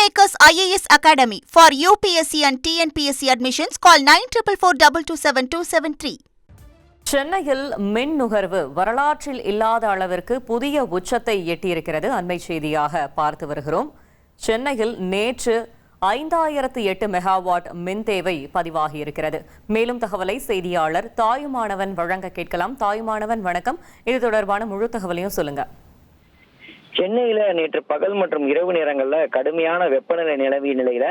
Kingmakers IAS Academy for UPSC and TNPSC admissions. Call 9444227273. சென்னையில் மின் நுகர்வு வரலாற்றில் இல்லாத அளவிற்கு புதிய உச்சத்தை எட்டியிருக்கிறது. அண்மை செய்தியாக பார்த்து வருகிறோம். சென்னையில் நேற்று 5008 மெகாவாட் மின் தேவை பதிவாகியிருக்கிறது. மேலும் தகவலை செய்தியாளர் தாயுமானவன் வழங்க கேட்கலாம். தாயுமானவன் வணக்கம். இது தொடர்பான முழு தகவலையும் சொல்லுங்க. சென்னையில நேற்று பகல் மற்றும் இரவு நேரங்கள்ல கடுமையான வெப்பநிலை நிலவிய நிலையில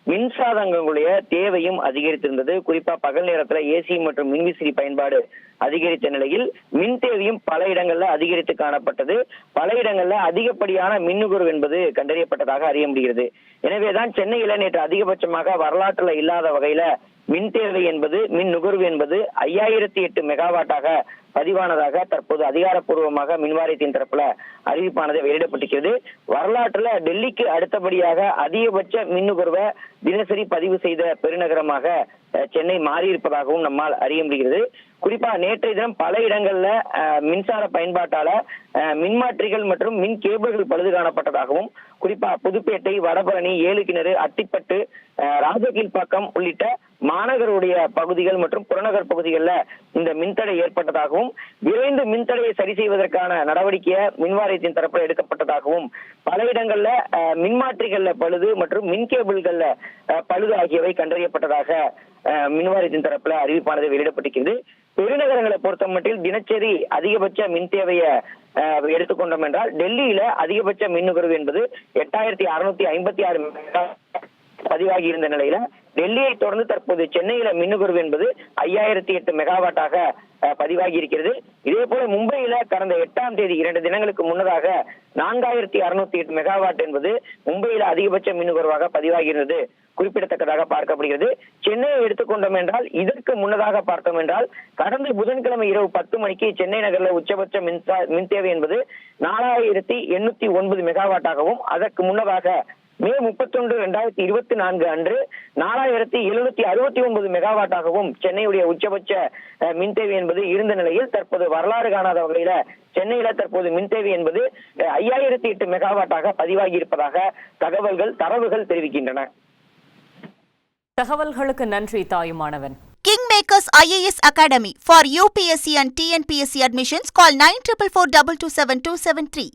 மின்சாதனங்களுடைய தேவையும் அதிகரித்திருந்தது. குறிப்பா பகல் நேரத்துல ஏசி மற்றும் மின்விசிறி பயன்பாடு அதிகரித்த நிலையில் மின் தேவையும் பல இடங்கள்ல அதிகரித்து காணப்பட்டது. பல இடங்கள்ல அதிகப்படியான மின் நுகர்வு என்பது கண்டறியப்பட்டதாக அறிய முடிகிறது. எனவேதான் சென்னையில நேற்று அதிகபட்சமாக வரலாற்றுல இல்லாத வகையில மின் தேவை என்பது மின் நுகர்வு என்பது 5008 மெகாவாட்டாக பதிவானதாக தற்போது அதிகாரப்பூர்வமாக மின்வாரியத்தின் தரப்புல அறிவிப்பானது வெளியிடப்பட்டிருக்கிறது. வரலாற்றுல டெல்லிக்கு அடுத்தபடியாக அதிகபட்ச மின் நுகர்வை தினசரி பதிவு செய்த பெருநகரமாக சென்னை மாறியிருப்பதாகவும் நம்மால் அறிய முடிகிறது. குறிப்பா நேற்றைய தினம் பல இடங்கள்ல மின்சார பயன்பாட்டால மின்மாற்றிகள் மற்றும் மின் கேபிள்கள் பழுது காணப்பட்டதாகவும், குறிப்பா புதுப்பேட்டை, வடபழனி, ஏழுகிணறு, அத்திப்பட்டு, ராஜகீழ்ப்பாக்கம் உள்ளிட்ட மாநகருடைய பகுதிகள் மற்றும் புறநகர் பகுதிகளில் இந்த மின்தடை ஏற்பட்டதாகவும், விரைந்து மின்தடையை சரி செய்வதற்கான நடவடிக்கை மின்வாரியத்தின் தரப்பில் எடுக்கப்பட்டதாகவும், பல இடங்கள்ல மின்மாற்றிகள்ல பழுது மற்றும் மின் கேபிள்கள்ல பழுது ஆகியவை கண்டறியப்பட்டதாக மின்வாரியத்தின் தரப்புல அறிவிப்பானது வெளியிடப்பட்டிருக்கிறது. பெருநகரங்களை பொறுத்த மட்டில் தினசரி அதிகபட்ச மின் தேவையை எடுத்துக்கொண்டோம் என்றால் டெல்லியில அதிகபட்ச மின் நுகர்வு என்பது 8656 பதிவாகி இருந்த நிலையில டெல்லியை தொடர்ந்து தற்போது சென்னையில மின் நுகர்வு என்பது 5008 மெகாவாட்டாக பதிவாகி இருக்கிறது. இதே போல மும்பையில கடந்த 8ஆம் தேதி 2 தினங்களுக்கு முன்னதாக 4608 மெகாவாட் என்பது மும்பையில அதிகபட்ச மின் நுகர்வாக பதிவாகி இருந்தது குறிப்பிடத்தக்கதாக பார்க்கப்படுகிறது. சென்னையை எடுத்துக்கொண்டோம் என்றால் இதற்கு முன்னதாக பார்த்தோம் என்றால் கடந்த புதன்கிழமை இரவு 10 மணிக்கு சென்னை நகர்ல உச்சபட்ச மின் தேவை என்பது 4809 மெகாவாட்டாகவும், அதற்கு முன்னதாக மே 31, 2024 அன்று 4769 மெகாவாட்டாகவும் சென்னையுடைய உச்சபட்ச மின் தேவை என்பது இருந்த நிலையில் தற்போது வரலாறு காணாத வகையில சென்னையில தற்போது மின் தேவை என்பது 5008 மெகாவாட்டாக பதிவாகி இருப்பதாக தரவுகள் தெரிவிக்கின்றன. தகவல்களுக்கு நன்றி Thayumanavan. Kingmakers IAS Academy for UPSC and TNPSC admissions. Call 9444227273.